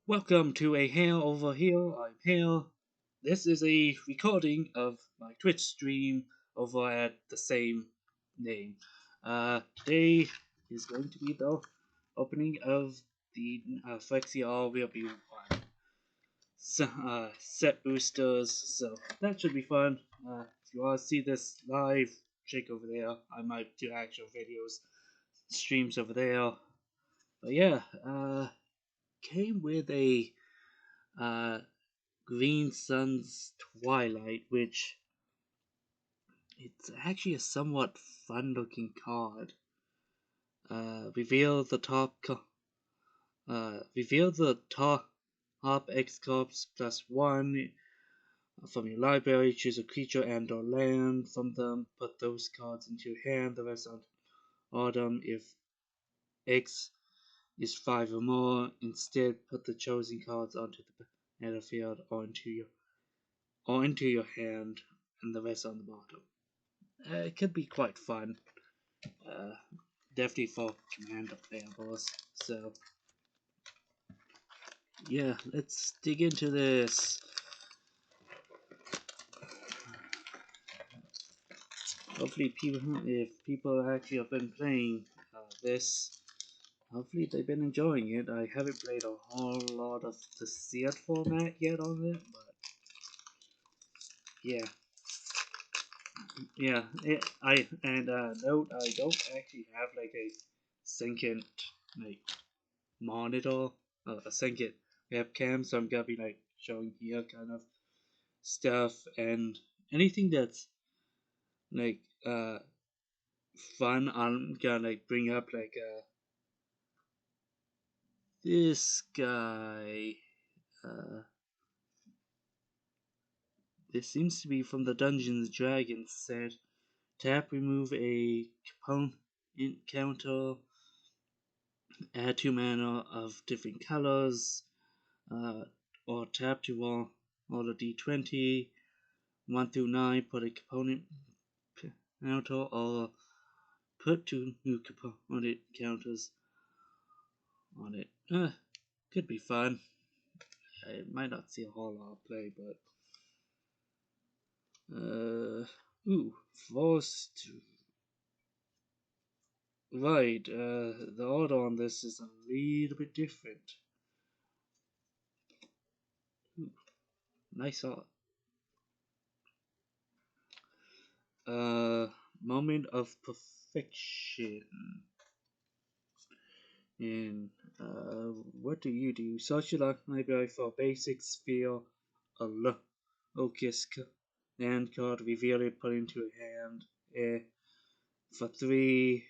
Welcome to a Hare over here. I'm Hare. This is a recording of my Twitch stream over at the same name. Today is going to be the opening of the Phyrexia RW1 set boosters, so that should be fun. If you want to see this live, check over there. I might do actual videos, streams over there. But yeah, came with a uh, Green Sun's Twilight, which it's actually a somewhat fun-looking card. Reveal the top X corps plus one from your library. Choose a creature and/or land from them. Put those cards into your hand. The rest on autumn. If X is 5 or more, instead put the chosen cards onto the battlefield or into your hand, and the rest on the bottom. It could be quite fun. Uh, Definitely for commander playables. So, yeah, let's dig into this. Hopefully, if people actually have been playing this, hopefully they've been enjoying it. I haven't played a whole lot of the sealed format yet on it, but yeah. Note, I don't actually have like a second like monitor, a second webcam, so I'm gonna be like showing here kind of stuff, and anything that's like fun, I'm gonna like bring up like this guy. Uh, this seems to be from the Dungeons Dragons set. Tap, remove a component counter, add 2 mana of different colors, uh, or tap to all the d20, 1 through 9, put a component counter, or put 2 new component counters on it. Could be fun. I might not see a whole lot of play, but forced. Right, the order on this is a little bit different. Ooh, nice art. Uh, Moment of perfection. And what do you do? Search your library for basic sphere, a locust land card, reveal it, put it into a hand. For 3,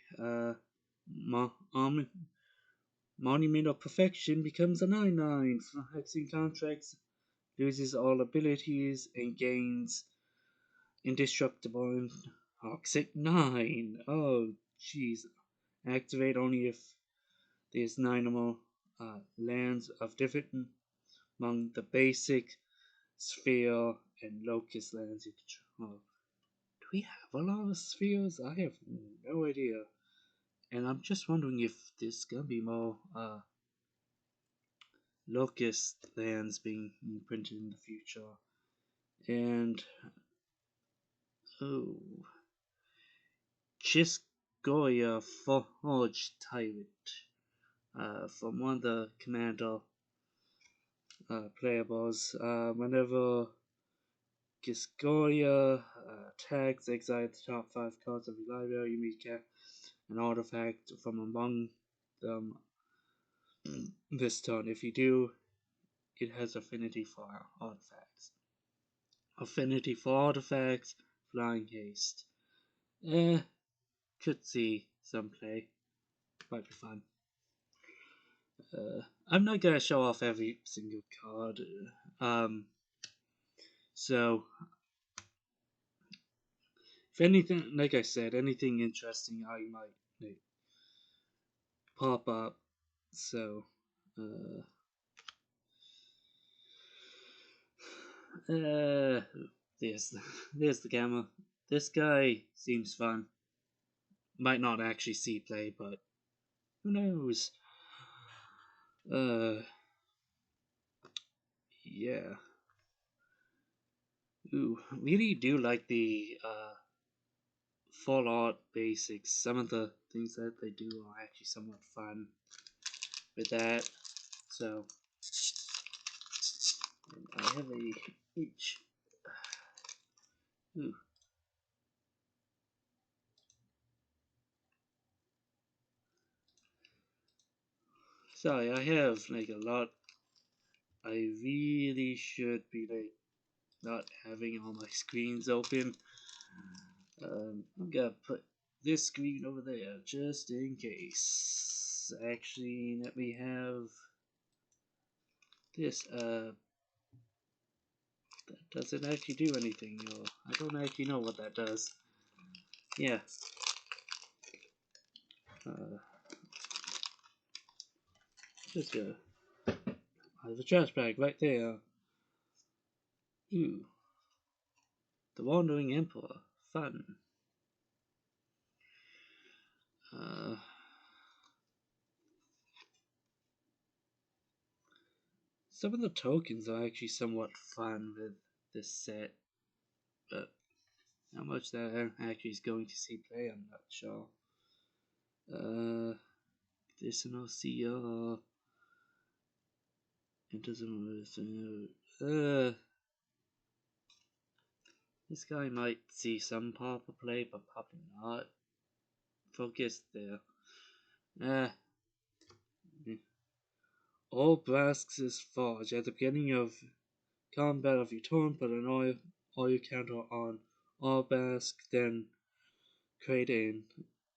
Monument of Perfection becomes a 9/9. Hexing contracts, loses all abilities, and gains indestructible and toxic 9. Oh, jeez. Activate only if there's 9 or more lands of different among the basic, sphere, and locust lands you control. Do we have a lot of spheres? I have no idea. And I'm just wondering if there's gonna be more locust lands being printed in the future. And oh, Chisgoya Forge Tyrant from one of the commander playables. Whenever Gisgoya tags, exile the top 5 cards of your library, you may get an artifact from among them this turn. If you do, it has affinity for artifacts. Affinity for artifacts, flying haste. Could see some play. Might be fun. I'm not gonna show off every single card. So if anything, like I said, anything interesting, I might like, pop up. So, uh, there's there's the gamma. This guy seems fun. Might not actually see play, but who knows? Uh, yeah. Ooh, really do like the full art basics. Some of the things that they do are actually somewhat fun with that. So I have a itch. Ooh. Sorry, I have like a lot. I really should be like not having all my screens open. I'm gonna put this screen over there just in case. Actually, let me have this. That doesn't actually do anything, or I don't actually know what that does. Yeah. Uh, just I have a trash bag right there. Ooh, the Wandering Emperor. Fun. Uh, some of the tokens are actually somewhat fun with this set, but how much that actually is going to see play, I'm not sure. This and OCR. It doesn't. This guy might see some Papa play, but probably not. Focus there. Uh, all Brasks is forged at the beginning of combat of your turn, put an oil counter on all Brask, then create an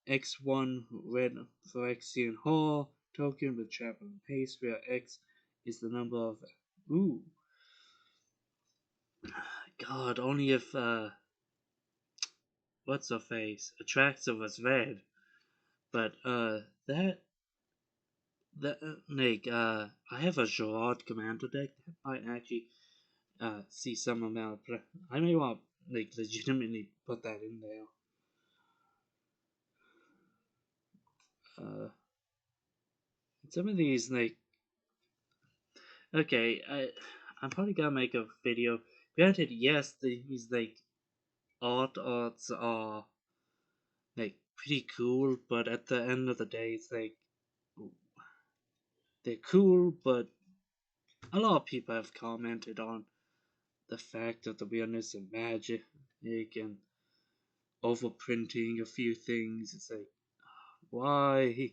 X1 red Phyrexian Hare token with travel and haste, where X is the number of. Ooh. God, only if, what's her face? Attractive was red. But, I have a Gerard commander deck that might actually see some amount of play. I may want like legitimately put that in there. Uh, some of these okay, I'm probably gonna make a video. Granted, yes, these arts are pretty cool, but at the end of the day, it's they're cool, but a lot of people have commented on the fact of the weirdness of magic and overprinting a few things. It's like, why?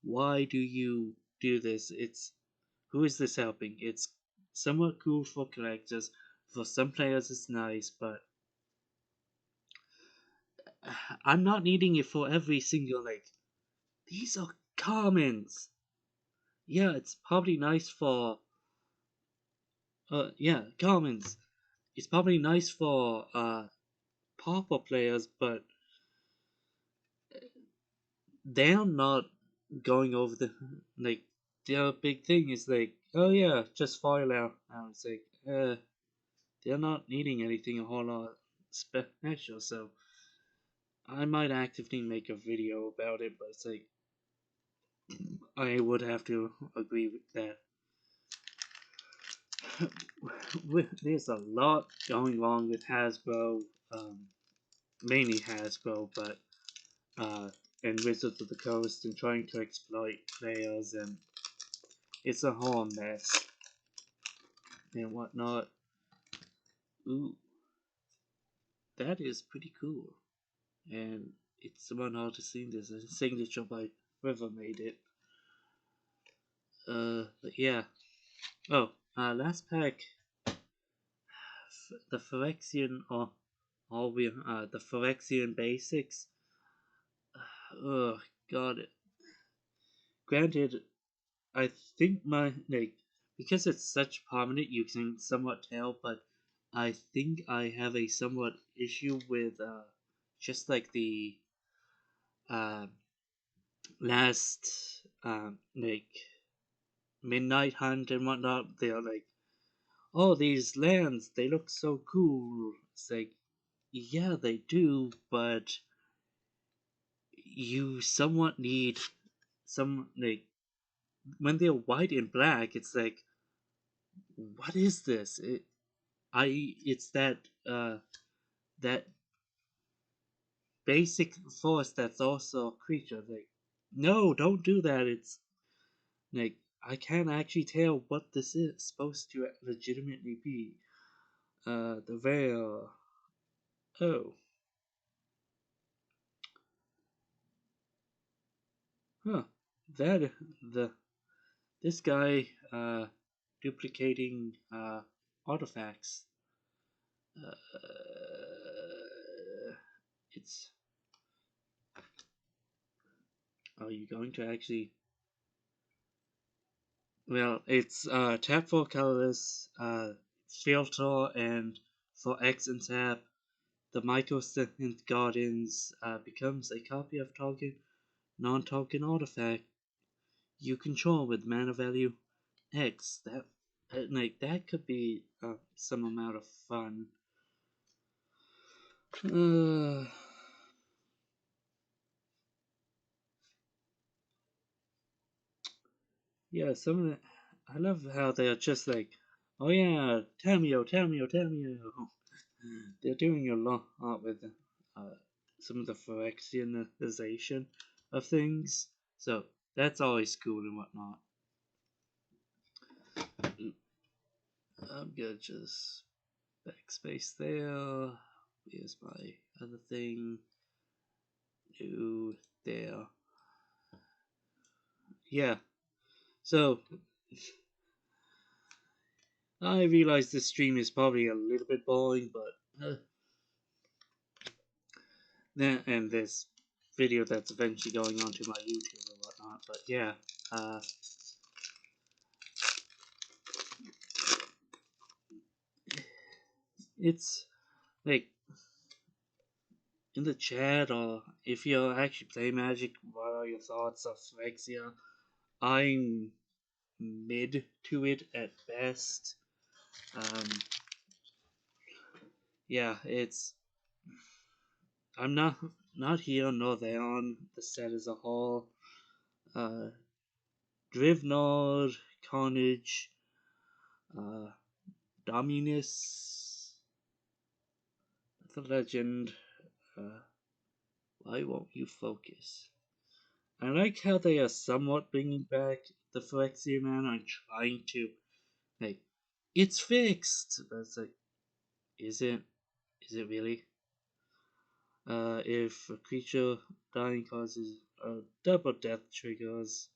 Why do you do this? It's who is this helping? It's somewhat cool for collectors. For some players, it's nice, but I'm not needing it for every single These are commons. Yeah, it's probably nice for. Yeah, commons. It's probably nice for pauper players, but they're not going over like their big thing is oh yeah, just file out. And it's they're not needing anything a whole lot special, so I might actively make a video about it, but it's I would have to agree with that. There's a lot going wrong with Hasbro, mainly Hasbro, but and Wizards of the Coast, and trying to exploit players, and it's a whole mess and whatnot. Ooh, that is pretty cool, and it's somewhat hard to see this. A signature by whoever made it. But yeah. Oh, last pack, the Phyrexian or all we the Phyrexian basics. Oh God. Granted, I think my because it's such prominent, you can somewhat tell, but I think I have a somewhat issue with just the uh, last midnight hunt and whatnot. They're oh, these lands, they look so cool. It's yeah, they do, but you somewhat need some when they're white and black. It's what is this? It's that basic force that's also a creature. Like, no, don't do that. It's like I can't actually tell what this is supposed to legitimately be. The veil. Oh, huh. That the this guy duplicating artifacts. Uh, it's. Are you going to actually? Well, it's tap for colorless, filter, and for X and tap, the Mycosynth Guardians becomes a copy of target non-token artifact you control with mana value X. That could be some amount of fun. Uh, yeah, some of the, I love how they're just like, oh yeah, Tamio, Tamio, Tamio. They're doing a lot with uh, some of the Phyrexianization of things, so that's always cool and whatnot. I'm gonna just backspace there. Here's my other thing. Do there. Yeah. So I realize this stream is probably a little bit boring, but and this video that's eventually going onto my YouTube and whatnot. But yeah, uh, it's like in the chat, or if you actually play Magic, what are your thoughts of Phyrexia? I'm mid to it at best. Um, yeah, it's I'm not here nor there on the set as a whole. Uh, Drivnod, Carnage, uh, Dominus, the Legend. Uh, why won't you focus? I like how they are somewhat bringing back the Phyrexia man. I'm trying to like, it's fixed. But it's like, is it? Is it really? If a creature dying causes double death triggers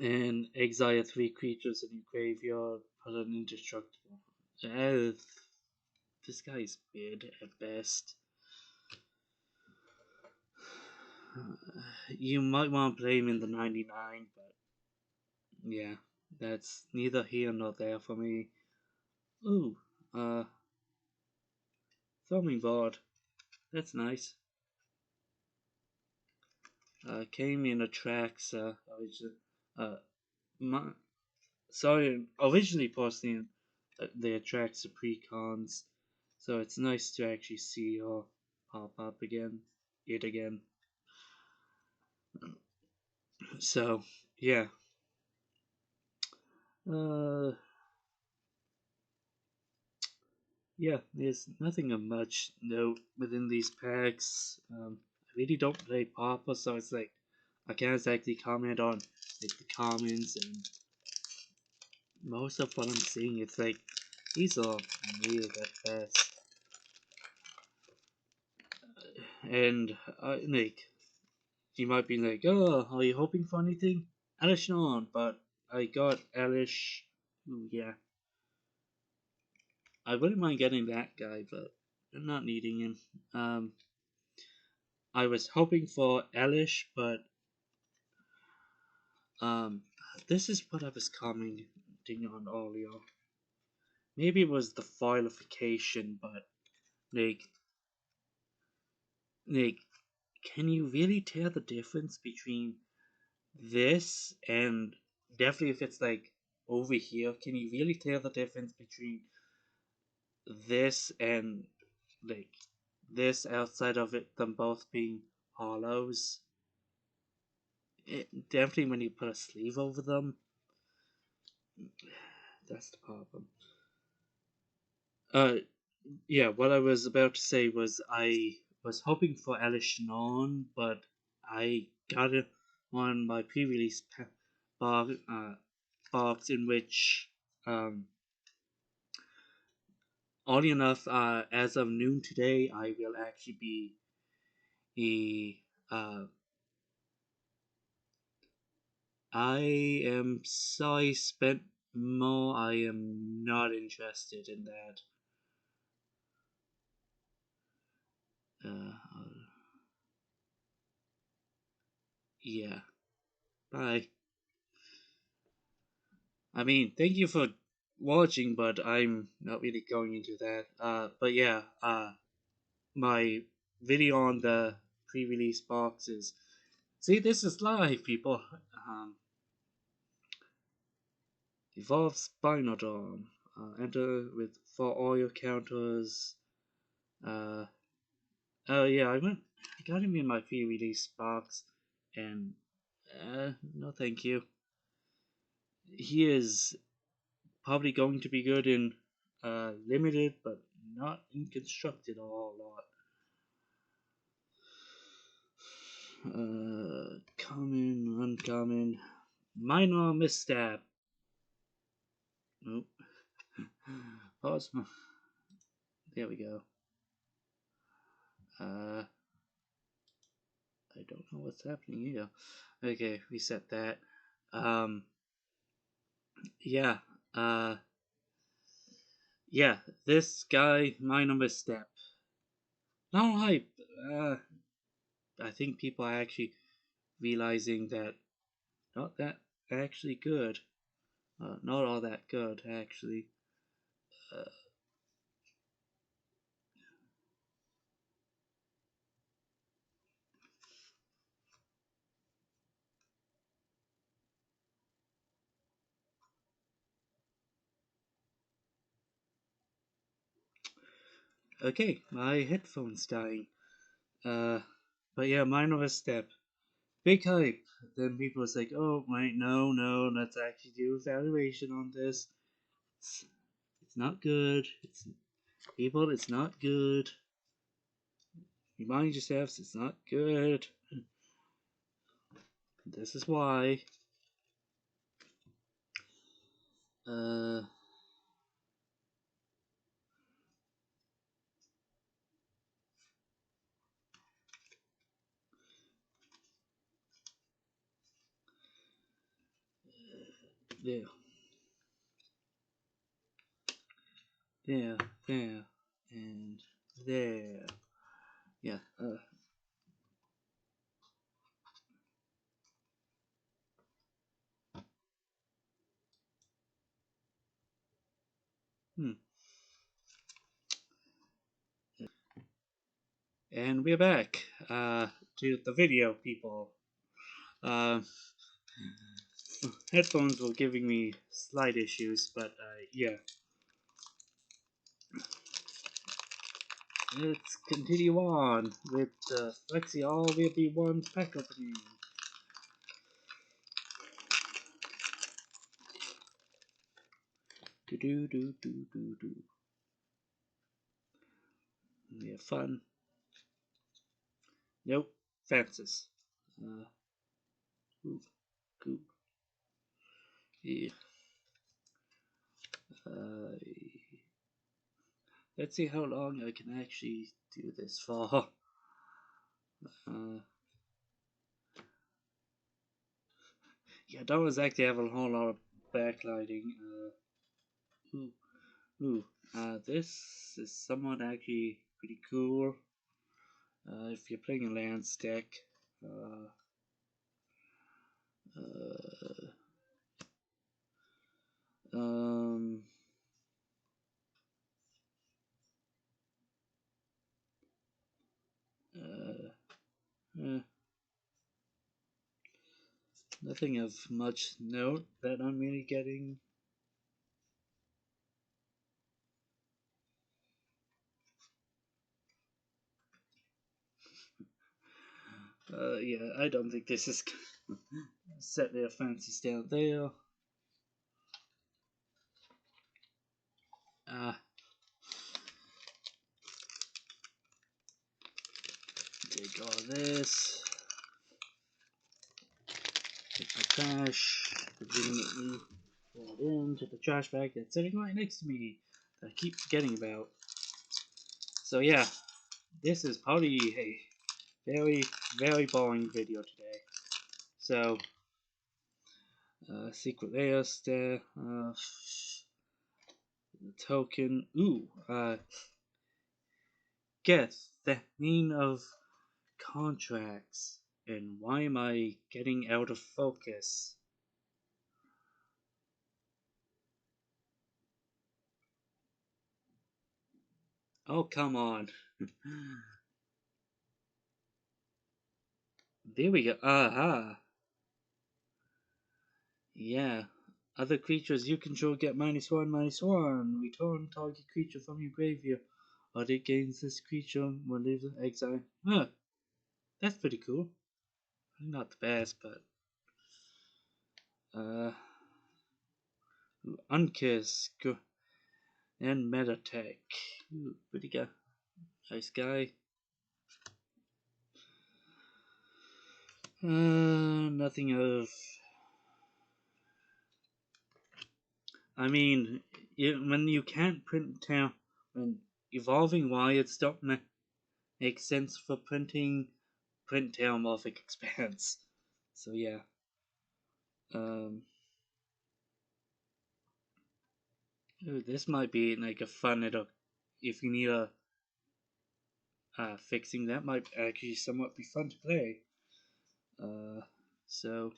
and exile 3 creatures in your graveyard, put an indestructible. Uh, this guy's mid at best. You might want to play him in the 99, but yeah, that's neither here nor there for me. Ooh, uh, filming board. That's nice. Came in a tracks. Uh, my, sorry, originally posting the attracts the precons, so it's nice to actually see her pop up again, it again. So yeah, uh, yeah. There's nothing of much note within these packs. I really don't play Papa, so it's like I can't exactly comment on like the comments and most of what I'm seeing. It's like these are weird at best, and like you might be like, oh, are you hoping for anything? Elish on, but I got Elish. Ooh, yeah. I wouldn't mind getting that guy, but I'm not needing him. Um, I was hoping for Elish, but um, this is what I was commenting on earlier. Maybe it was the foilification, but like, like, can you really tell the difference between this and definitely if it's like over here? Can you really tell the difference between this and like this outside of it them both being hollows? Definitely when you put a sleeve over them. That's the problem. Uh, yeah, what I was about to say was I was hoping for Alishnon, but I got it on my pre-release box, in which, um, oddly enough, as of noon today, I will actually be I am sorry, spent more. I am not interested in that. Uh, yeah. Bye. I mean, thank you for watching, but I'm not really going into that. But yeah, my video on the pre-release boxes. See, this is live, people. Um, Evolve Spinodome. Enter with 4 oil counters. Uh, oh yeah, I got him in my pre-release box, and no, thank you. He is probably going to be good in limited, but not in constructed a whole lot. Common, uncommon, minor misstep. Nope. Pause. There we go. I don't know what's happening here. Okay, reset that. Um, yeah. Uh, yeah. This guy, minor misstep. Not hype. I think people are actually realizing that not that actually good. Not all that good, actually. Uh, okay, my headphone's dying. Uh, but yeah, minor misstep. Big hype. Then people was like, oh, wait, no, let's actually do evaluation on this. It's, it's not good. It's not good. Remind yourselves, it's not good. This is why. Uh, there, there, there, and there. Yeah. Hmm. And we're back. To the video, people. Uh, Headphones were giving me slight issues, but yeah. Let's continue on with Phyrexia All Will Be One pack opening. Do do do do do do. We have fun. Nope. Fences. Goop, goop. Yeah. Uh, let's see how long I can actually do this for. Uh, yeah, don't exactly have a whole lot of backlighting. Ooh, ooh. This is somewhat actually pretty cool. If you're playing a land stack. Uh, uh, um, uh, eh, nothing of much note that I'm really getting. Yeah, I don't think this is set their fancies down there. Uh, take all this. Take my trash. Conveniently throw it into the trash bag that's sitting right next to me that I keep forgetting about. So yeah, this is probably a very, very boring video today. So, secret layers there. The token. Ooh, guess the meaning of contracts. And why am I getting out of focus? Oh, come on. There we go. Aha. Yeah. Other creatures you control get -1/-1. Return target creature from your graveyard. Or it gains this creature will leave the exile. Huh. That's pretty cool. Not the best, but uh Unkiss and Metatech. Ooh, pretty good. Nice guy. Nothing of. I mean, when you can't print down, when evolving wires don't make sense for print down morphic expanse. So yeah. Um, ooh, this might be like a fun little. If you need a fixing, that might actually somewhat be fun to play. Uh, so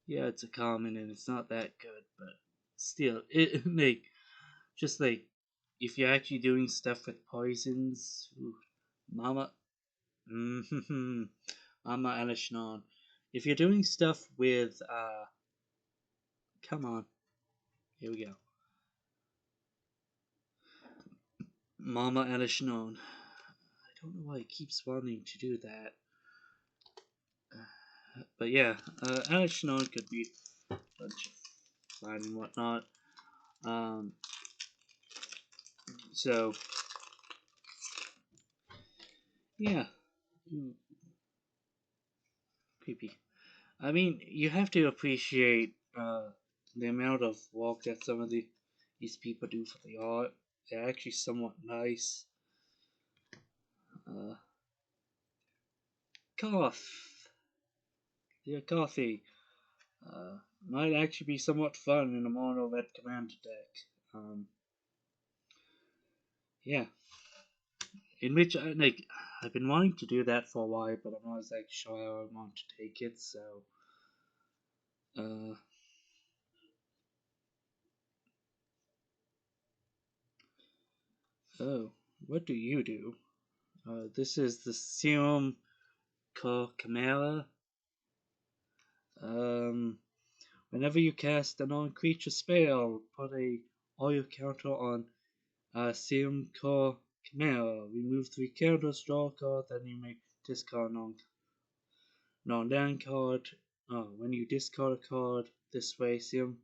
yeah, it's a common and it's not that good, but still, it like just like if you're actually doing stuff with poisons, ooh, Mama, mm-hmm, Mama Alishnon. If you're doing stuff with, come on, here we go, Mama Alishnon. I don't know why it keeps wanting to do that, but yeah, Alishnon could be a bunch of fun and whatnot. Um, so yeah, creepy. I mean, you have to appreciate the amount of work that some of these people do for the art. They're actually somewhat nice. Uh, cough, yeah, coffee. Might actually be somewhat fun in a mono red commander deck. Yeah, in which like I've been wanting to do that for a while, but I'm not exactly sure how I want to take it. So, uh, oh, what do you do? This is the Serum Chimera. Um, Whenever you cast a non-creature spell, put a oil counter on Serum Chimera. Remove 3 counters, draw a card, then you may discard non-land card. When you discard a card this way, Serum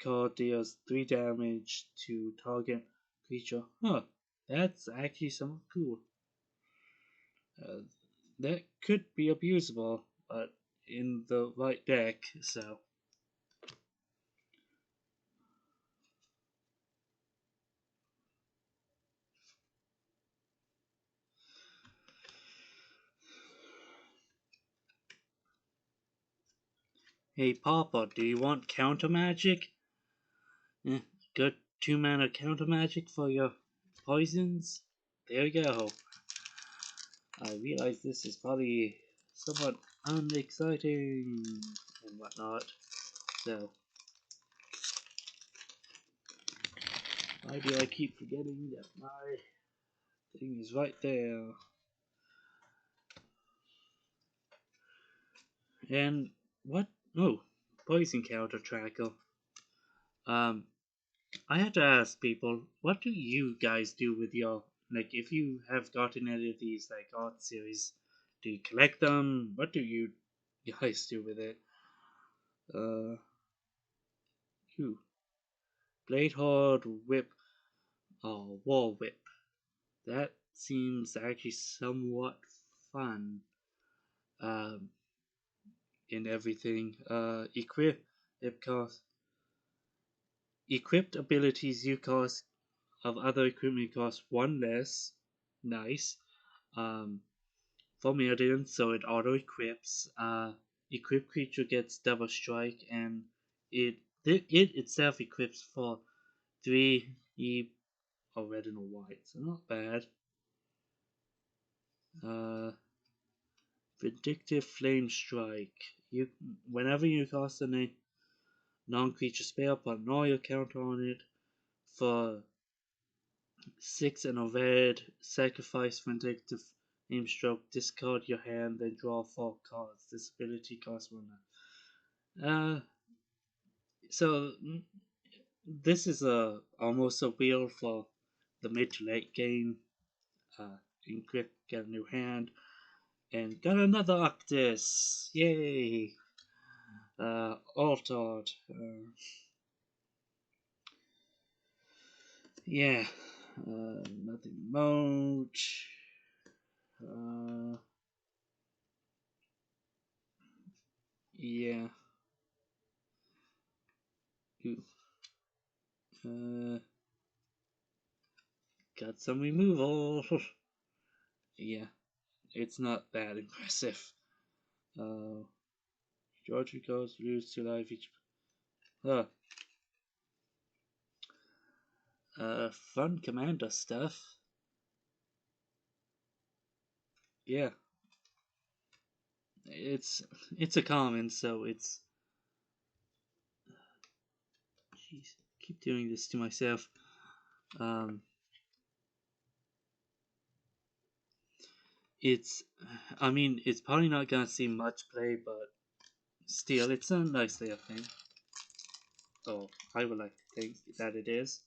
card deals 3 damage to target creature. Huh, that's actually somewhat cool. Uh, that could be abusable, but in the right deck, so. Hey Papa, do you want counter magic? Eh, good 2 mana counter magic for your poisons? There you go. I realize this is probably somewhat unexciting and whatnot. So, why do I keep forgetting that my thing is right there? And what? Oh, poison counter tracker. Um, I have to ask people, what do you guys do with your like? If you have gotten any of these like art series, do you collect them? What do you guys do with it? Uh, who? Blade Hard Whip or Wall Whip. That seems actually somewhat fun. Um, in everything. It costs equipped abilities you cost of other equipment cost one less. Nice. Um, Formidable, so it auto equips. Equipped creature gets double strike, and it itself equips for 3 red and a white, so not bad. Uh, Vindictive Flame Strike. Whenever you cast a non-creature spell, put an oil counter on it for 6 and a red. Sacrifice Vindictive Flame Stroke. Discard your hand, then draw 4 cards. This ability costs 1. So this is almost a wheel for the mid to late game. Encrypt, get a new hand, and got another Octus. Yay! Altered. Yeah. Nothing much. Uh, yeah. Ooh. Uh, got some removal. Yeah, it's not that impressive. Uh, Georgia goes lose 2 life each. Uh, Fun commander stuff. Yeah, it's it's a common, so it's. Jeez, keep doing this to myself. Um, it's, I mean, it's probably not gonna see much play, but still, it's a nice little thing. Oh, I would like to think that it is.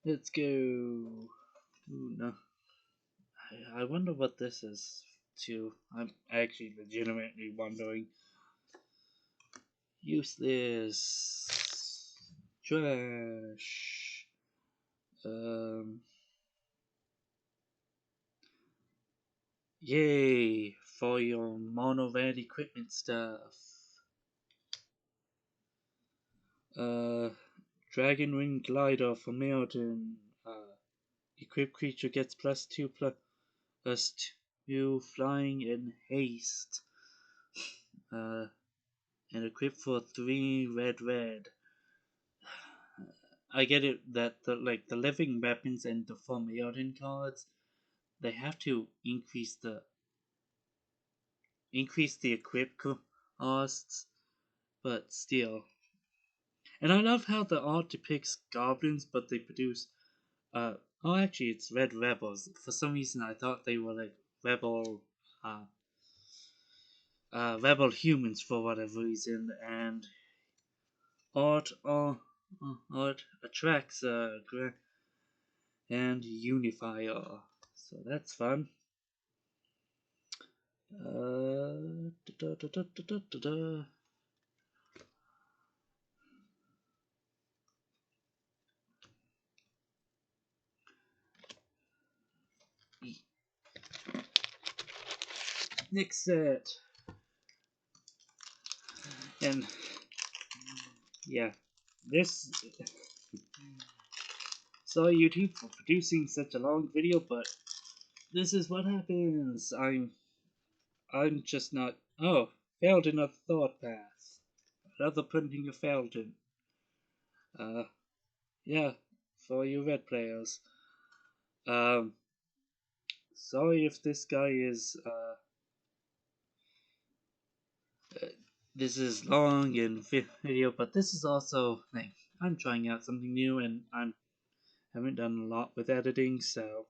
Let's go. Ooh, no. I wonder what this is too. I'm actually legitimately wondering. Useless. Trash. Um. Yay for your mono red equipment stuff. Uh. Dragon Wing Glider for Mirrodin. Equipped creature gets plus 2 flying and haste. Uh, and equipped for 3 red. I get it that the living weapons and the Formidable cards, they have to increase the equip costs, but still. And I love how the art depicts goblins, but they produce oh, actually it's red rebels. For some reason I thought they were like rebel uh rebel humans for whatever reason, and art art attracts and unifier, so that's fun. Da, da, da, da, da, da, da. Next set. And yeah, this. Sorry, YouTube, for producing such a long video, but this is what happens. I'm just not. Oh, failed in a thought path. Another printing of Felden. Uh, yeah, for you red players. Um, Sorry if this guy is this is long and video, but this is also like I'm trying out something new, and I haven't done a lot with editing, so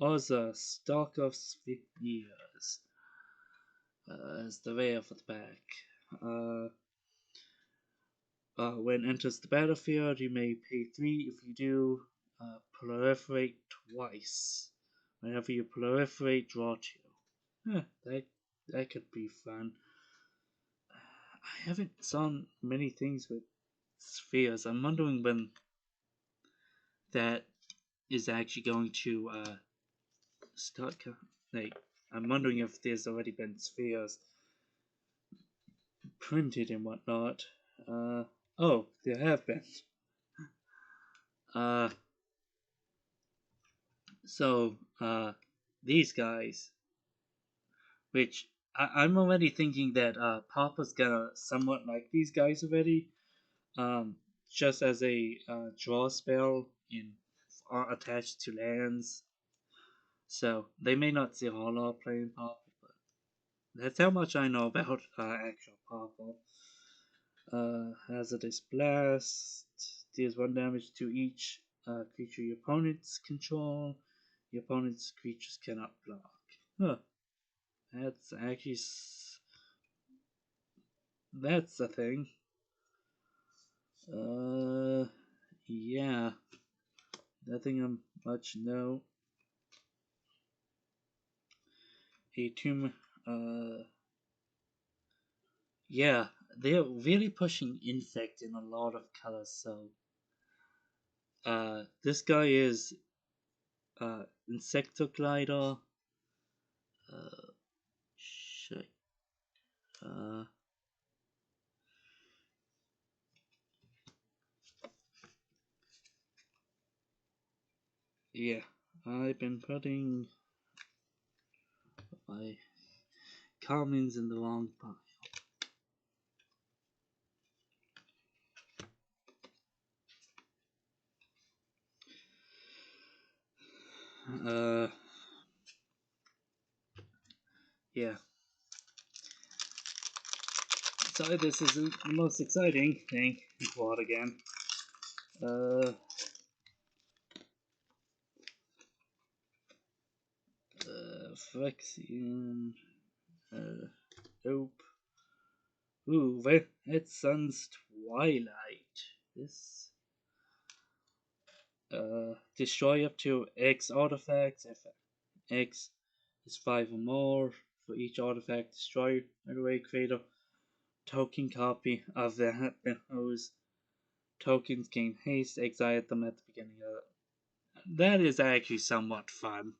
also stock of spheres is the way off at the back. Uh, when enters the battlefield, you may pay 3. If you do, proliferate twice. Whenever you proliferate, draw 2. That could be fun. I haven't seen many things with spheres. I'm wondering when that is actually going to start. Like, I'm wondering if there's already been spheres printed and whatnot. Oh, there have been. Uh, so these guys, which I'm already thinking that Papa's gonna somewhat like these guys already. Um, just as a draw spell in are attached to lands, so they may not see Hollow playing Papa, but that's how much I know about actual Papa. Hazardous Blast deals 1 damage to each creature your opponents control. Your opponent's creatures cannot block. Huh. That's actually that's a thing. Uh, yeah, nothing much. No, a tomb. Uh, yeah, they're really pushing insect in a lot of colors. So, this guy is Insectoglider. Uh, shit. Uh, yeah, I've been putting my commons in the wrong pile. Uh, yeah. Sorry, this isn't the most exciting thing. What again? Uh, Phyrexia. Nope. Ooh, Red Sun's Twilight. This destroy up to X artifacts. If X is 5 or more for each artifact destroyed. By the way, create a token copy of that. Those tokens gain haste. Exile them at the beginning of it. That is actually somewhat fun.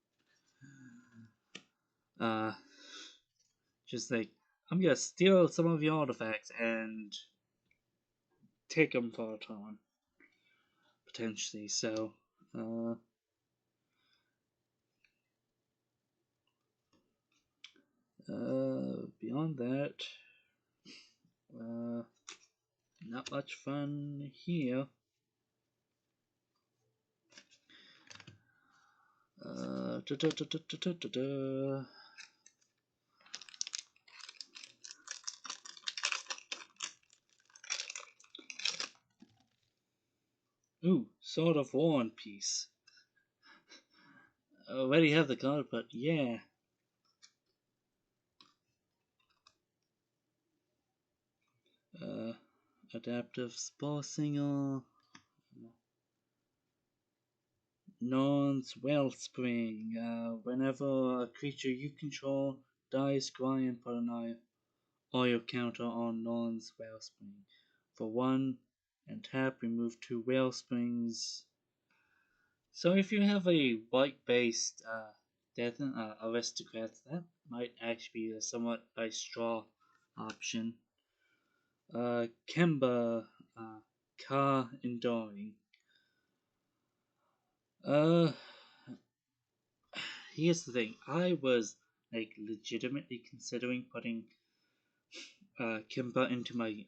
Uh, just like I'm gonna steal some of your artifacts and take them for a time, potentially. So, uh, beyond that, uh, not much fun here. Da, da, da, da, da, da, da. Ooh, Sword of War and Peace. I already have the card, but yeah. Uh, Adaptive Spore Singer. Non's Wellspring. Whenever a creature you control dies, cry and put an oil counter on Non's Wellspring. For 1 and tap, remove 2 Wellsprings. So if you have a white-based death aristocrats, that might actually be a somewhat nice draw option. Kemba, Car Enduring. Uh, Here's the thing. I was like legitimately considering putting Kimba into my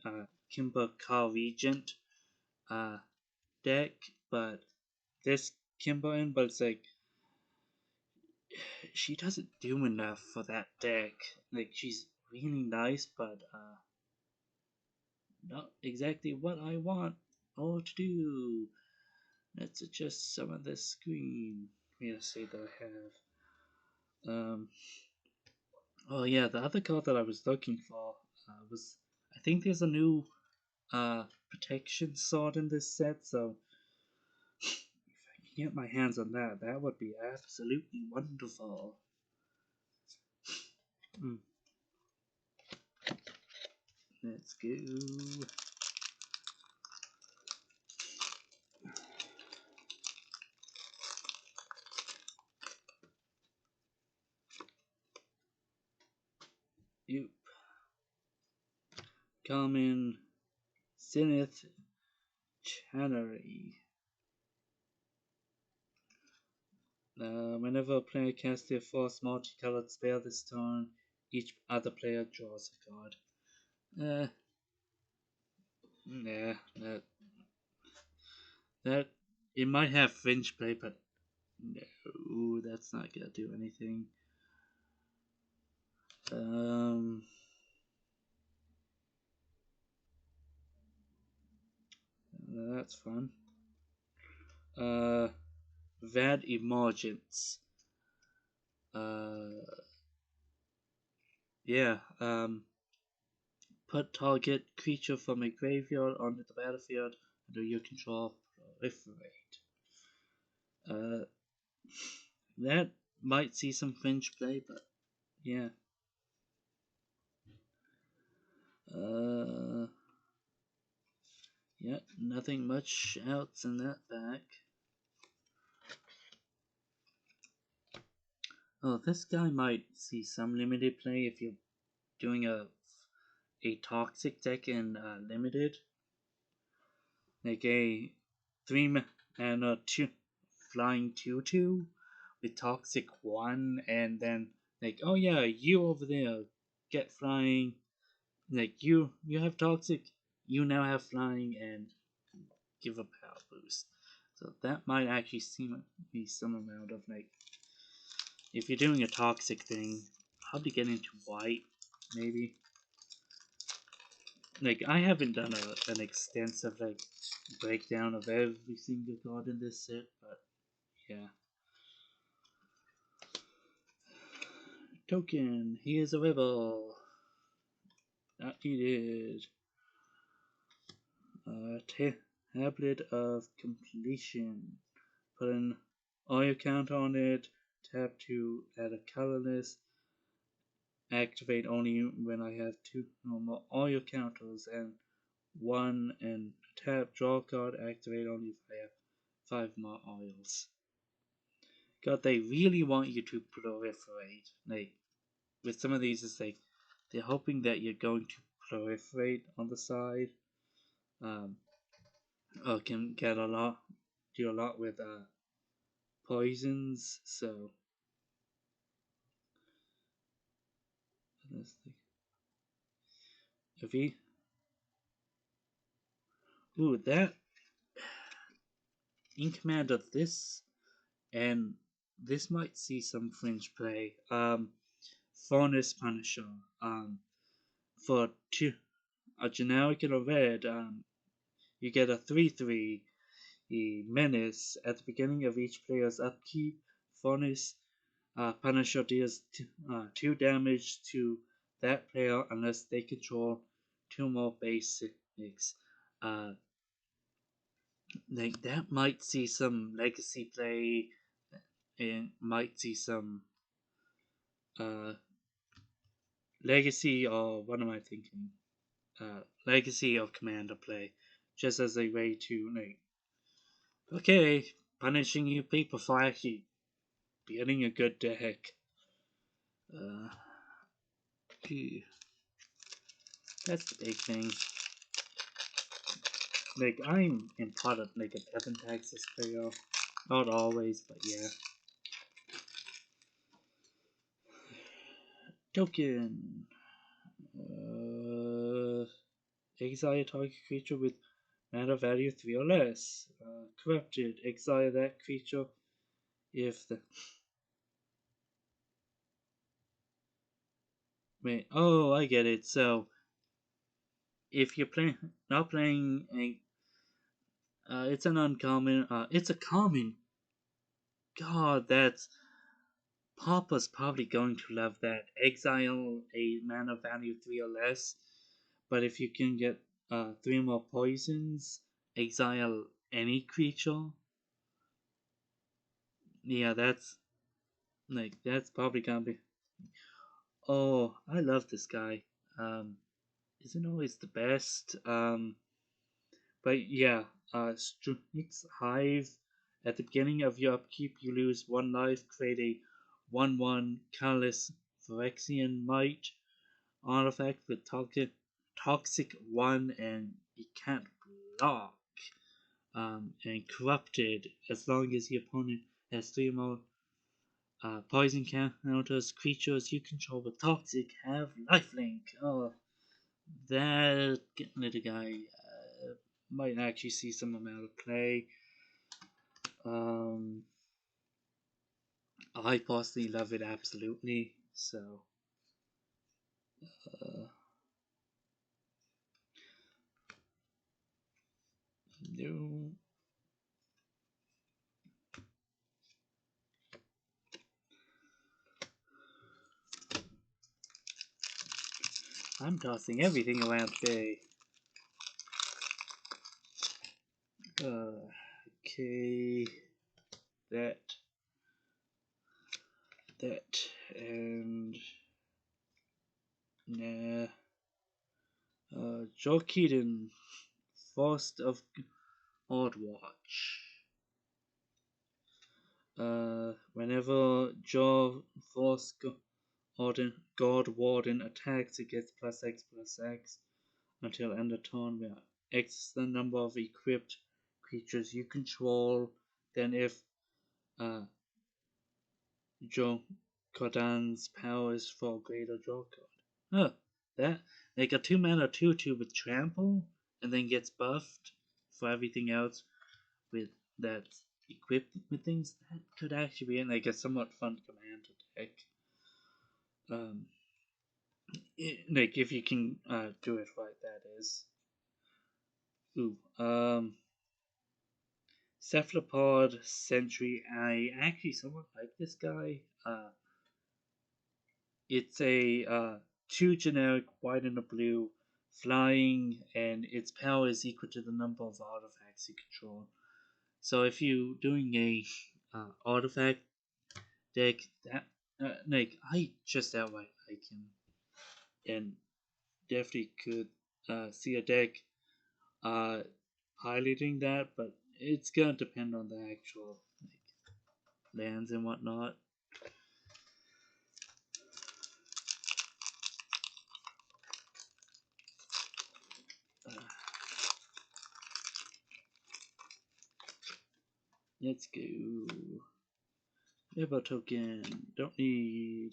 Kimba Car Regent uh, deck, but this Kimba in, but it's like she doesn't do enough for that deck. Like she's really nice, but not exactly what I want or to do. Let's adjust some of the screen. Let's see that I have. Oh yeah, the other card that I was looking for was I think there's a new protection sword in this set, so if I can get my hands on that, that would be absolutely wonderful. Mm. Let's go. You common Zenith Channery. Whenever a player casts their first multicolored spell this turn, each other player draws a card. Uh, nah, that it might have fringe play, but no, that's not gonna do anything. Um, that's fun. That emergence. Uh, yeah. Put target creature from a graveyard onto the battlefield under your control. Proliferate. Uh, that might see some fringe play, but yeah. Uh, yeah, nothing much else in that pack. Oh, this guy might see some limited play if you're doing a toxic deck in limited, like a 3 mana 2 flying 2/2 with toxic 1, and then like, oh yeah, you over there get flying, like you have toxic, you now have flying, and give a power boost. So that might actually seem be some amount of like, if you're doing a toxic thing, probably get into white, maybe. Like, I haven't done an extensive like breakdown of every single card in this set, but yeah. Token, he is a rebel. Not needed. Tablet of completion. Put an oil count on it. Tap to add a colorless. Activate only when I have 2 normal oil counters and 1, and tap draw card. Activate only if I have 5 more oils. God, they really want you to proliferate. Like, with some of these, it's like they're hoping that you're going to proliferate on the side. Or can get do a lot with poisons. So if he, ooh, that in command of this, and this might see some fringe play. Furnace Punisher. For a generic and a red, you get a 3/3 menace at the beginning of each player's upkeep. Furnace Punisher deals 2 damage to that player unless they control 2 more basics. Uh, like, that might see some legacy play, and might see some uh, legacy, or what am I thinking? Legacy of Commander play, just as a way to, like, okay, punishing you people for actually getting a good deck. Uh, that's the big thing. Like, I'm in part of like a 7 Texas player. Not always, but yeah. Token. Exile a target creature with mana value 3 or less. Corrupted. Exile that creature if the. Wait, oh, I get it. So, if you're not playing a. It's an uncommon. It's a common. God, that's. Papa's probably going to love that. Exile a mana value 3 or less. But if you can get 3 more poisons, exile any creature. Yeah, that's probably gonna be. Oh, I love this guy. Um, isn't always the best. But yeah, Strix Hive. At the beginning of your upkeep, you lose one life. Create a 1/1 colorless Phyrexian Might artifact with toxic 1 and it can't block. And corrupted as long as the opponent has 3 more poison counters. Creatures you control with toxic have lifelink. Oh, that little guy might actually see some amount of play. Um, I personally love it absolutely. So, uh, no, I'm tossing everything around today. Okay, that, that, and nah. Joe Keaton, First of Watch. Whenever Joe Force God Warden attacks, it gets +X/+X until end of turn, where X is the number of equipped creatures you control. Then, if uh, Joe Kodan's power is for greater Joe God. Huh, that they got 2 mana 2/2 with trample, and then gets buffed for everything else with that equipped with things. That could actually be like a somewhat fun command deck. Um, like if you can do it right, that is. Ooh, Cephalopod Sentry. I actually somewhat like this guy. It's a 2 generic white and a blue flying, and its power is equal to the number of artifacts you control. So if you're doing a artifact deck, that like I just outright like him, and definitely could see a deck uh, piloting that, but it's gonna depend on the actual lands and whatnot. Uh, let's go. Rebel token. Don't need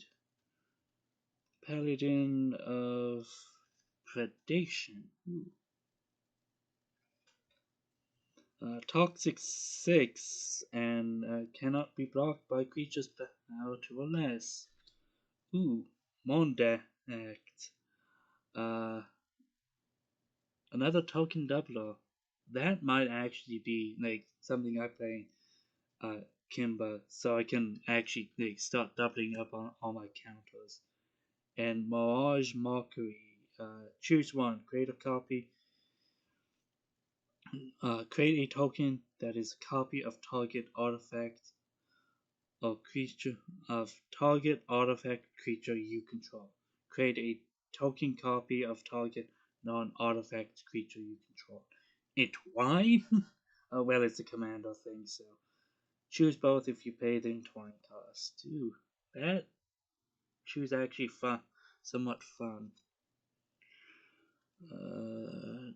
Paladin of Predation. Toxic 6 and cannot be blocked by creatures power 2 or less. Ooh, Mondact. Uh, another token doubler. That might actually be like something I play uh, Kimba, so I can actually like start doubling up on all my counters. And Mirage Mockery. Choose one. Create a copy. Create a token that is a copy of target artifact or creature of target artifact creature you control. Create a token copy of target non-artifact creature you control. Entwine? Well, it's a commander thing, so choose both if you pay the entwine cost. Ooh, that choose actually fun, somewhat fun. Uh,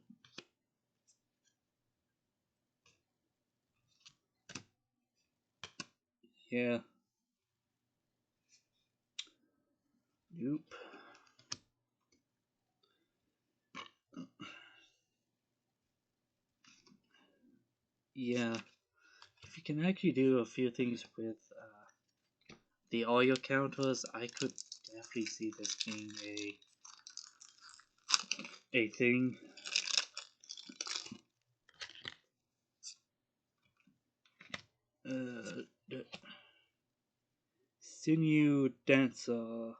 yeah. Nope. Yeah. If you can actually do a few things with the oil counters, I could definitely see this being a thing. The Sinew Dancer.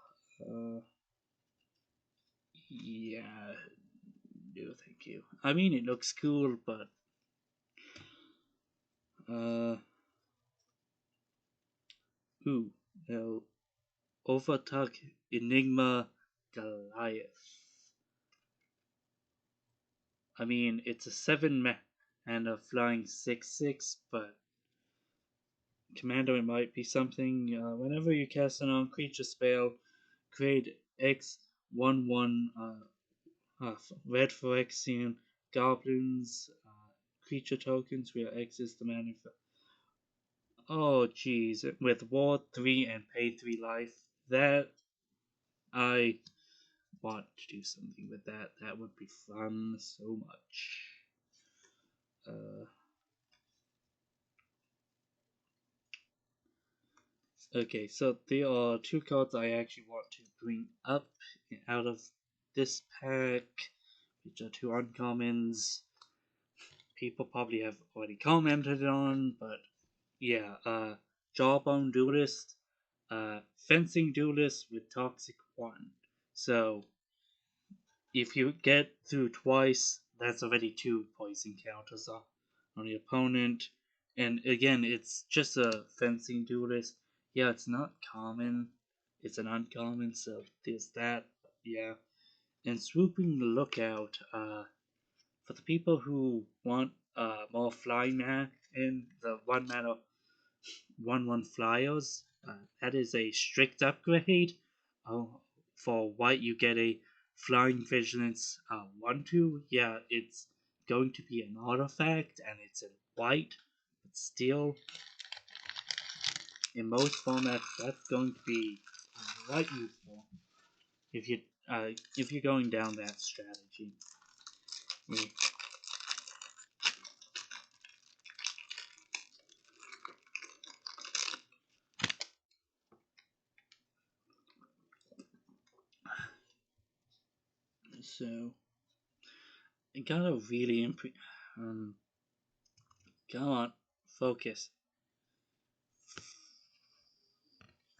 Yeah, no, thank you. I mean, it looks cool, but uh, ooh, no. Overtuck Enigma Goliath. I mean, it's a 7 and a flying 6/6, but Commander, it might be something. Whenever you cast an on creature spell, create X 1/1 red Phyrexian goblins creature tokens where X is the mana. Oh, jeez. With Ward 3 and pay 3 life, that I want to do something with that. That would be fun so much. Uh, okay, so there are two cards I actually want to bring up out of this pack, which are two uncommons. People probably have already commented on, but yeah, Jawbone Duelist, Fencing Duelist with Toxic 1. So, if you get through twice, that's already two poison counters on the opponent. And again, it's just a Fencing Duelist. Yeah, it's not common, it's an uncommon, so there's that. Yeah. And Swooping Lookout, for the people who want more flying mana in the 1 mana 1/1 flyers, that is a strict upgrade. For white, you get a Flying Vigilance 1/2. Yeah, it's going to be an artifact and it's in white, but still, in most formats, that's going to be quite useful if you if you're going down that strategy. Yeah. So, you gotta really come on, focus,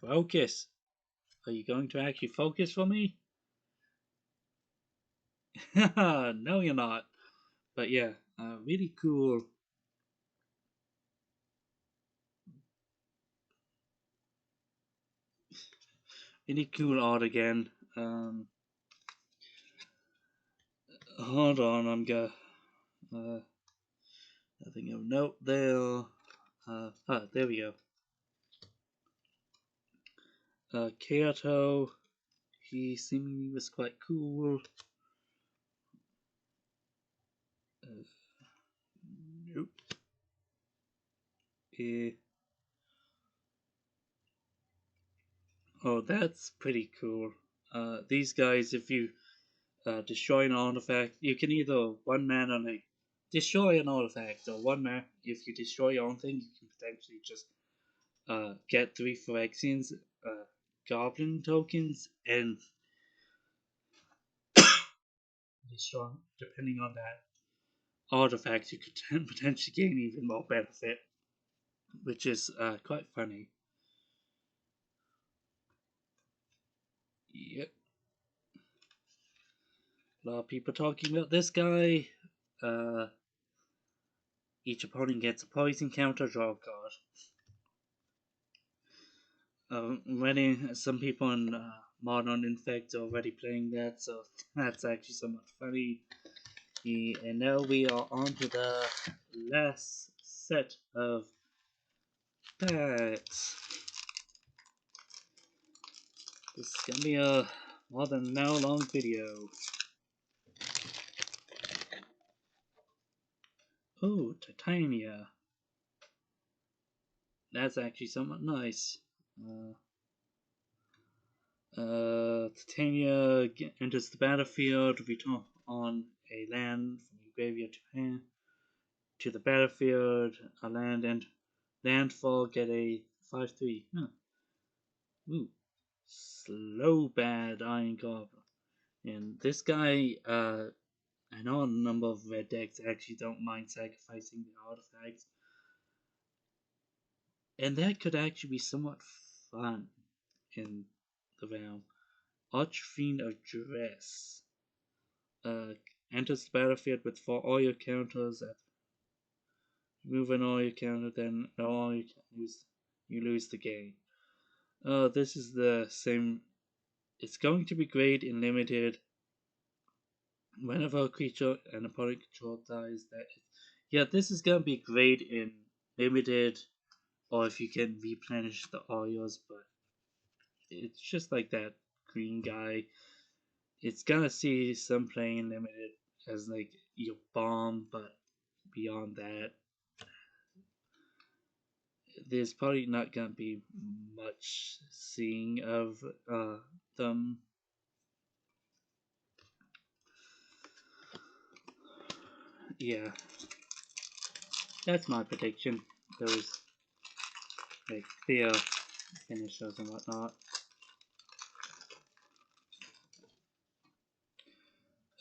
focus. Are you going to actually focus for me? No, you're not. But yeah, really cool. Really cool art again. Hold on, I'm gonna. Nothing of note there. There we go. Kato, he seemingly was quite cool. Uh, nope. Eh. Oh, that's pretty cool. These guys, if you destroy an artifact, you can either 1 man on a destroy an artifact, or 1 man if you destroy your own thing, you can potentially just get 3 Phyrexians goblin tokens and destroy, depending on that artifact, you could potentially gain even more benefit, which is quite funny. Yep. A lot of people talking about this guy. Uh, each opponent gets a poison counter, draw a card. Some people in Modern Infect are already playing that, so that's actually somewhat funny. And now we are on to the last set of packs. This is gonna be a more than an hour long video. Oh, Titania. That's actually somewhat nice. Titania enters the battlefield. Return on a land from your graveyard to hand to the battlefield. A land and landfall. Get a 5/3. Huh. Ooh, slow bad Iron Goblin. And this guy, I know a number of red decks actually don't mind sacrificing the artifacts, and that could actually be somewhat fun in the realm. Archfiend of Duress. Enters the battlefield with 4 oil counters. Move an oil counter, then no oil, you lose the game. This is the same. It's going to be great in limited. Whenever a creature and opponent control dies, yeah, this is gonna be great in limited, or if you can replenish the Oreos, but it's just like that green guy. It's gonna see some playing limited as like your bomb, but beyond that, there's probably not gonna be much seeing of them. Yeah, that's my prediction. Those like clear finishers and whatnot.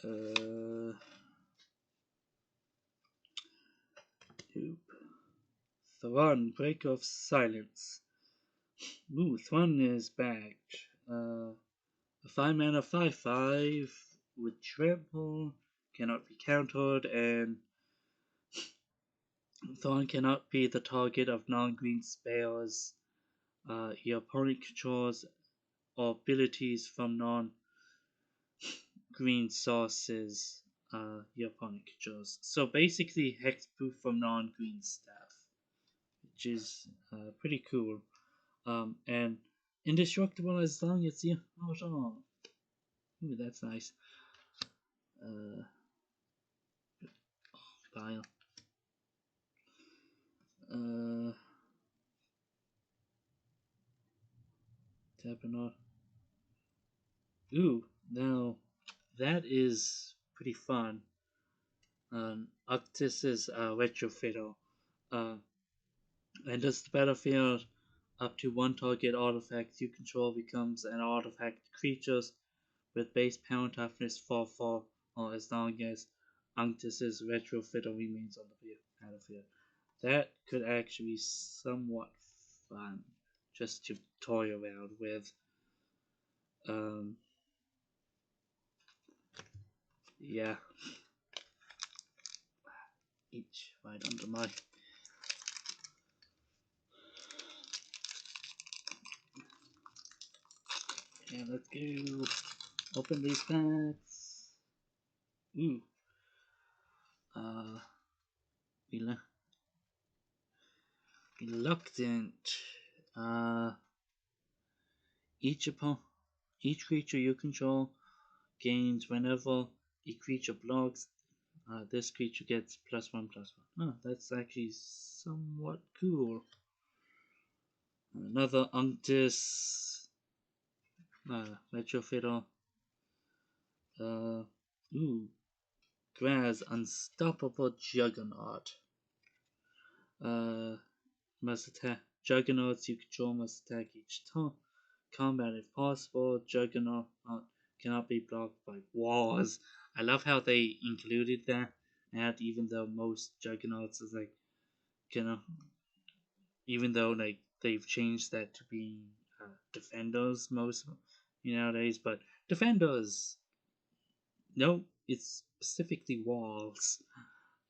Uh, Oop. Thrawn, break of silence. Ooh, Thrawn is back. A 5-mana 5/5 with trample cannot be countered, and Thrawn cannot be the target of non-green spells. Your opponent controls or abilities from non-green sources. Your opponent controls. So basically, hexproof from non-green stuff, which is pretty cool. And indestructible as long as you hold on. Ooh, that's nice. Uh, Bile. Uh, Tapping. Ooh, now that is pretty fun. Octus's retrofiddle. Uh, enters the battlefield. Up to one target artifact you control becomes an artifact creatures with base power toughness 4/4, or as long as Unctus's retrofiddle remains on the battlefield. That could actually be somewhat fun just to toy around with. Um, yeah, each right under my. Yeah, let's go. Open these packs. Ooh. Uh, reluctant. Uh, each opponent, each creature you control gains whenever a creature blocks. This creature gets +1/+1. Oh, that's actually somewhat cool. Another Unctus Retrofiddle. Uh, ooh, Graz Unstoppable Juggernaut. Uh, must attack. Juggernauts you control must attack each turn. Combat if possible. Juggernaut cannot be blocked by walls. I love how they included that. And even though most Juggernauts is like, you know, even though like they've changed that to being defenders most nowadays, but defenders, no, it's specifically walls.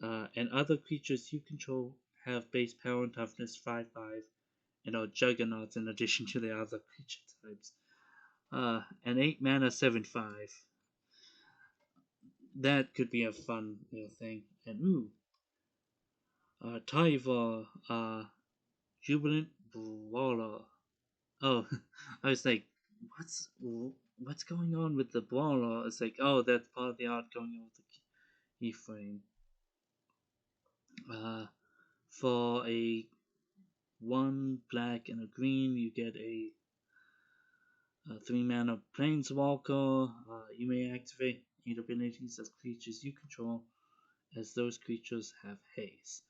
And other creatures you control have base power and toughness 5/5 and are juggernauts in addition to the other creature types. An 8 mana 7/5. That could be a fun thing. And ooh, Taiva, Jubilant Brawler. Oh, I was like, what's going on with the brawler? It's like, oh, that's part of the art going on with the keyframe. For a 1 black and a green, you get a 3 mana planeswalker. You may activate 8 abilities of creatures you control, as those creatures have haste.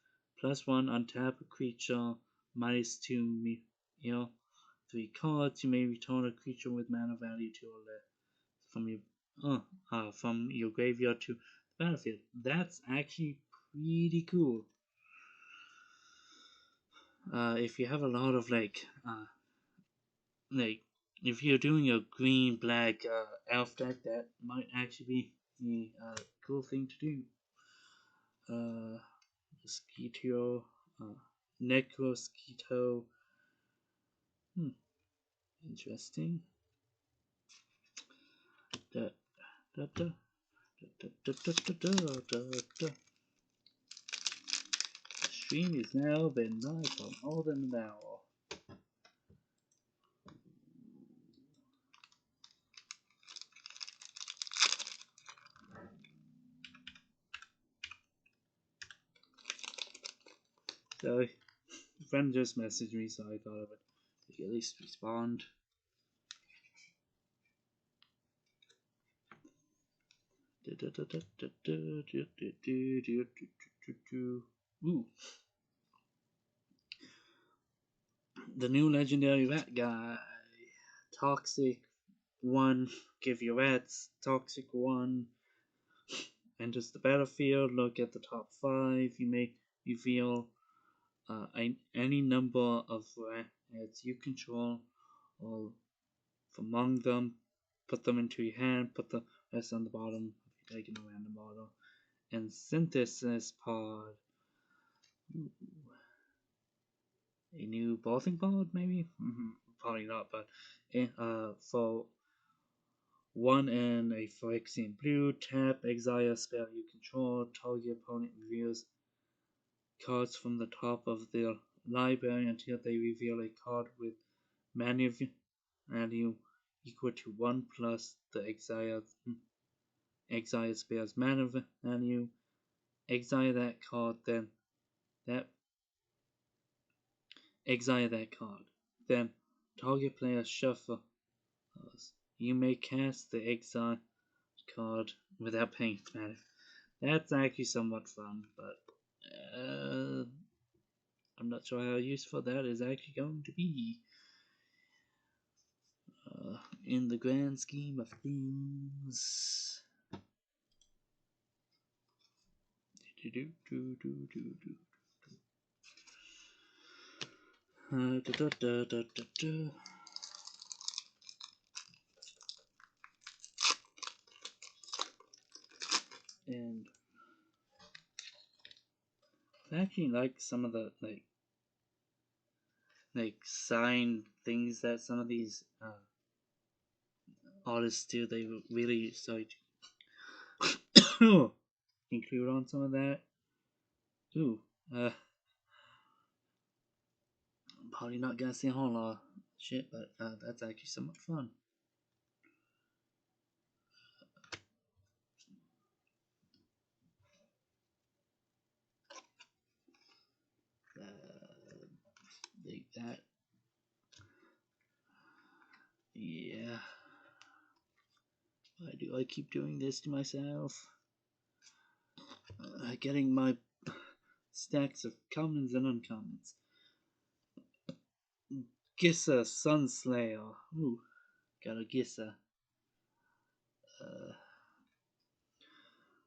+1 untap a creature, -2 heal 3 cards. You may return a creature with mana value 2 or less from your graveyard to the battlefield. That's actually pretty cool. If you have a lot of like if you're doing a green black elf deck, that might actually be a cool thing to do. Mosquito, Necrosquito. Interesting. Da, da, da, da, da, da, da, da, da, da. The stream is now been live for more than an hour. So, a friend just messaged me, so I thought I would at least respond. Ooh. The new legendary rat guy. Toxic 1. Give your rats. Toxic 1. Enters the battlefield. Look at the top 5. You may reveal any number of rats you control, or from among them, put them into your hand, put the rest on the bottom if you're taking a random order. And synthesis pod. Ooh. A new bossing pod, maybe? Probably not, but for 1 and a Phyrexia blue, tap, exile a spell you control, target opponent reveals cards from the top of their library until they reveal a card with mana value equal to 1 plus the exile spell's mana value. Exile that card, then exile that card. Then target player shuffle. You may cast the exile card without paying mana. That's actually somewhat fun, but I'm not sure how useful that is actually going to be in the grand scheme of things. And I actually like some of the like signed things that some of these artists do. They really start to include on some of that. Ooh, I'm probably not gonna see a whole lot of shit, but that's actually somewhat fun. Like that. Yeah. Why do I keep doing this to myself? Getting my stacks of commons and uncommons. Gissa Sunslayer. Ooh, got a Gissa.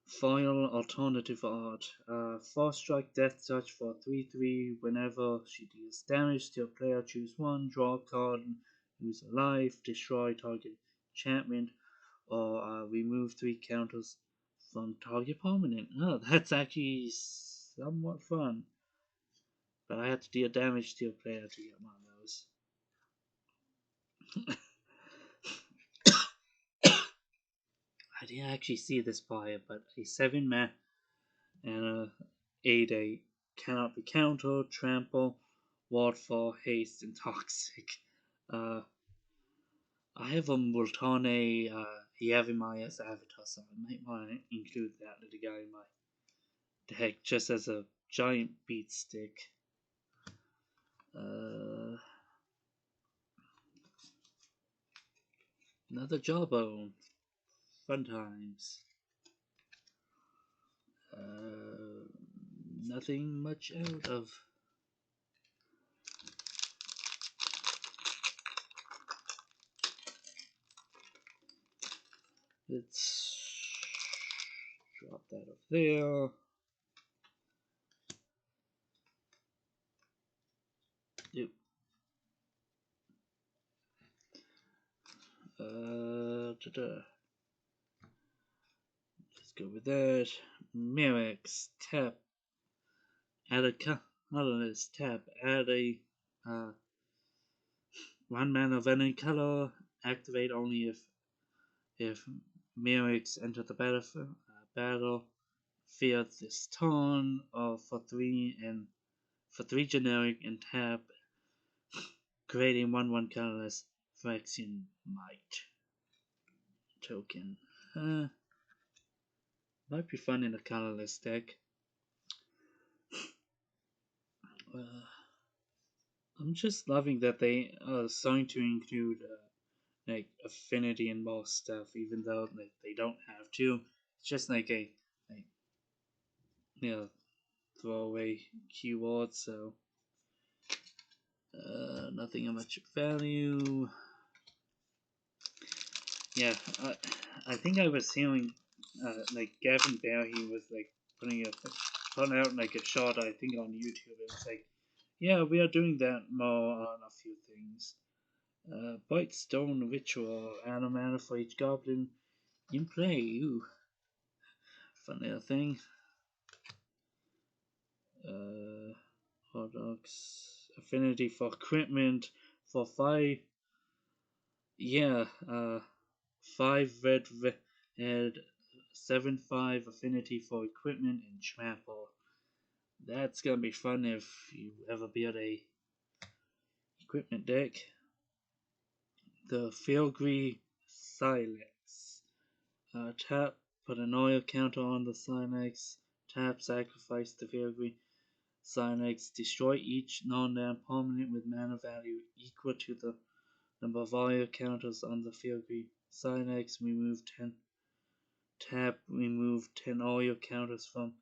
Foil alternative art. 4 strike death touch for 3/3. Whenever she deals damage to a player, choose 1, draw a card, use a life, destroy target enchantment, or remove 3 counters from target permanent. Oh, that's actually somewhat fun. But I had to deal damage to a player to get one of those. I didn't actually see this fire, but a 7 mana and a 8/8 cannot be countered, trample, ward for haste, and toxic. I have a Multane Yavimai as avatar, so I might want to include that little guy in my deck just as a giant beat stick. Another Jawbone. Fun times. Nothing much out of. Let's drop that up there. Yep. Let's go with that. Merrick's tap. Add a colorless tap. Add a 1 mana of any color. Activate only if Merix enter the battlefield this turn, or for 3 generic and tap, creating 1/1 colorless Phyrexian Might token. Might be fun in a colorless deck. I'm just loving that they are starting to include like affinity and more stuff, even though like, they don't have to. It's just like a you know throwaway keyword, so nothing of much value. Yeah, I think I was hearing like Gavin Bear, he was like putting out like a shot, I think on YouTube. It was like, yeah, we are doing that more on a few things. Bite Stone Ritual, add a mana for each goblin in play. Ooh, fun little thing. Hot dogs, affinity for equipment for 5. Yeah, 5 red, and 7/5 affinity for equipment and trample. That's gonna be fun if you ever build a equipment deck. The Filigree Silex. Tap, put an oil counter on the Silex. Tap, sacrifice the Filigree Silex. Destroy each non-land permanent with mana value equal to the number of oil counters on the Filigree Silex. Remove 10. Tap, remove 10 oil counters from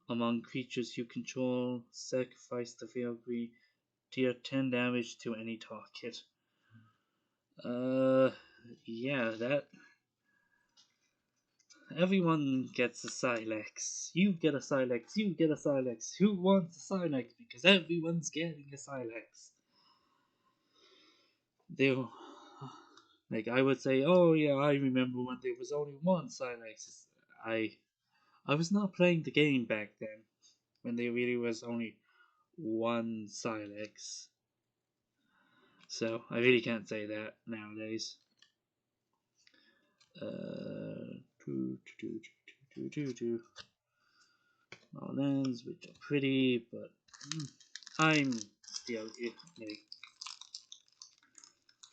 among creatures you control. Sacrifice the Filigree. Deal 10 damage to any target. Yeah, that. Everyone gets a Silex. You get a Silex. You get a Silex. Who wants a Silex? Because everyone's getting a Silex. They, like I would say, oh yeah, I remember when there was only one Silex. I was not playing the game back then, when there really was only one Silex. So I really can't say that nowadays. Lands, which are pretty, but I'm still like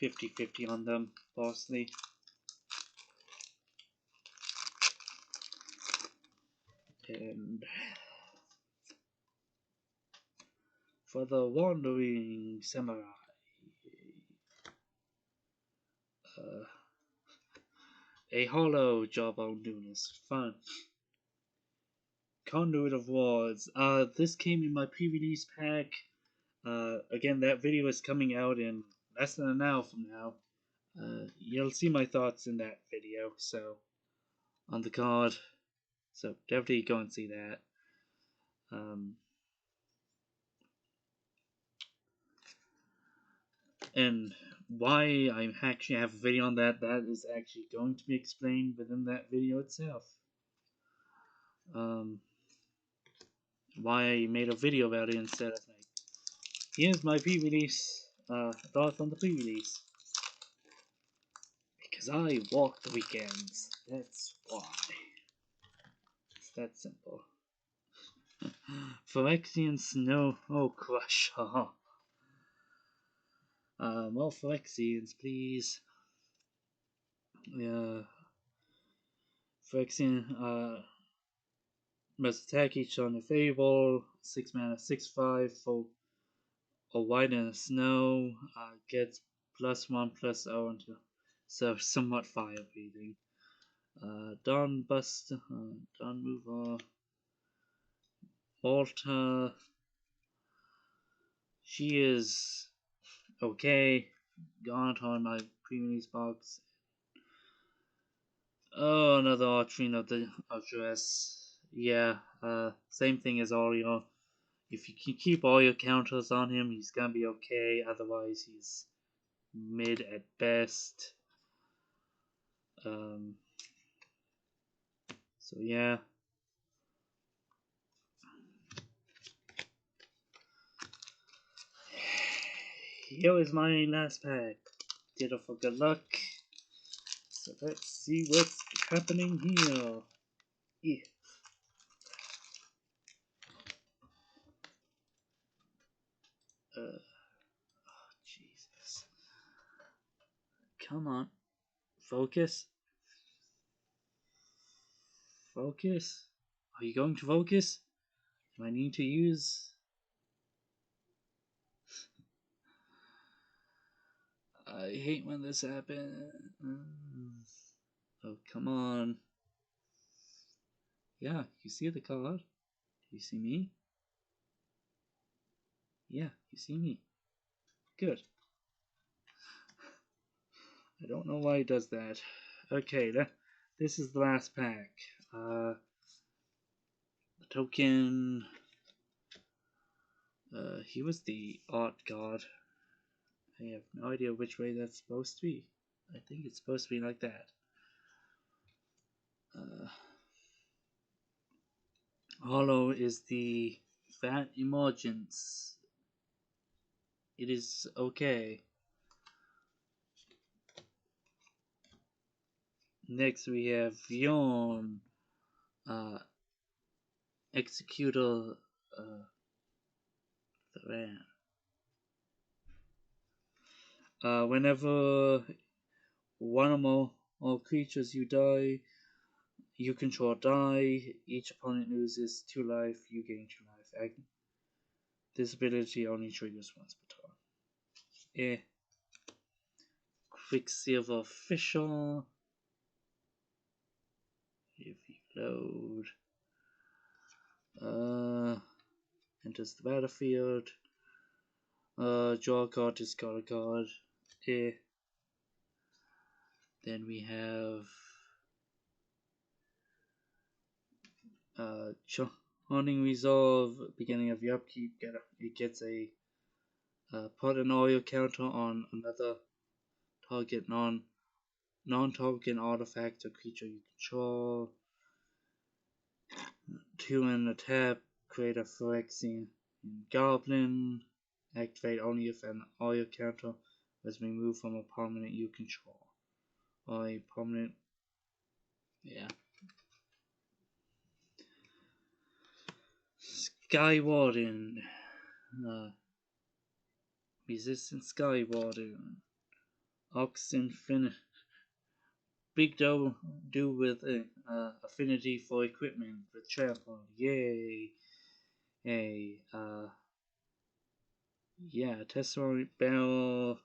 50-50 on them, mostly. And for the Wandering Samurai, a hollow job on Dunas. Fun. Conduit of Wards. This came in my pre-release pack. Again, that video is coming out in less than an hour from now. You'll see my thoughts in that video, so on the card. So definitely go and see that. And why I actually have a video on that, that is actually going to be explained within that video itself. Why I made a video about it instead of like, here's my pre-release thoughts on the pre-release. Because I walk the weekends. That's why. It's that simple. Phyrexian Snow Crusher. More Phyrexians, please. Yeah. Phyrexian, must attack each on a Fable. 6 mana, 6/5 for a white and a snow. Gets +1/+0 until so somewhat fire breathing. Dawn Buster, Dawn Mover, Volta. She is okay. Gone on my pre-release box. Oh, another Archering of the Address. Yeah, same thing as Oreo. If you can keep all your counters on him, he's gonna be okay. Otherwise, he's mid at best. So yeah. here is my last pack. Did it for good luck. So let's see what's happening here. Yeah. Jesus. Come on. Focus. Focus. Are you going to focus? Do I need to use... I hate when this happens. Oh, come on. Yeah, you see the card? Do you see me? Yeah, you see me. Good. I don't know why it does that. Okay, this is the last pack. The token... he was the art god. I have no idea which way that's supposed to be. I think it's supposed to be like that. Hollow is the fat emergence. It is okay. Next we have Yawn, Executor, whenever one or more creatures you control die, each opponent loses 2 life, you gain 2 life. This ability only triggers once per turn. Quicksilver Fisher. If you load. Enters the battlefield. Draw a card, discard a card. Then we have Haunting Resolve. Beginning of your upkeep, it gets a put an oil counter on another target non-token artifact or creature you control. 2 in a tap, create a Phyrexia Goblin. Activate only if an oil counter was removed from a permanent you control. Or a permanent. Yeah. Sky Warden. Resistant Sky Warden. Ox Infinite. Big do with affinity for equipment with trample. Yay! Hey, yeah, Tesserate Bell,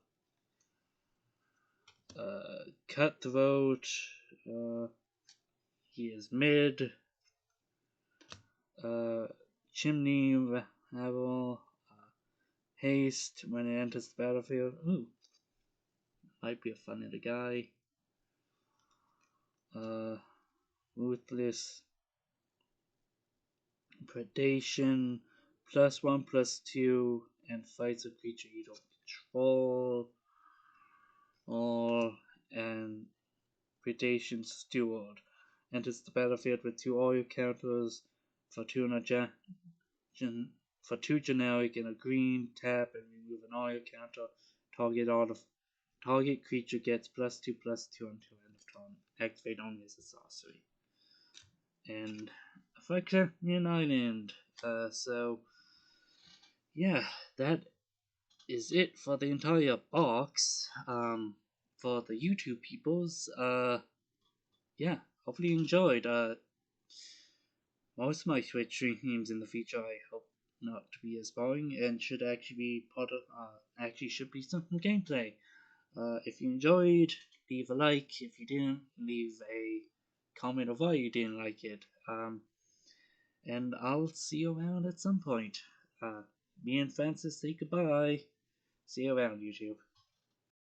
Cutthroat, he is mid, Chimney Rabble, Haste when it enters the battlefield. Ooh, might be a fun little guy. Ruthless, Predation, +1/+2, and fights a creature you don't control. And Predation Steward. Enters the battlefield with 2 oil counters for 2 generic and a green. Tap and remove an oil counter. Target creature gets +2/+2 until end of turn. Activate only as a sorcery. And Phyrexia Island. So yeah, that is it for the entire box. For the YouTube peoples. Yeah, hopefully you enjoyed. Most of my Twitch streams in the future I hope not to be as boring and should actually be part of should be some gameplay. If you enjoyed, leave a like. If you didn't, leave a comment of why you didn't like it. And I'll see you around at some point. Me and Francis say goodbye. See you around, YouTube.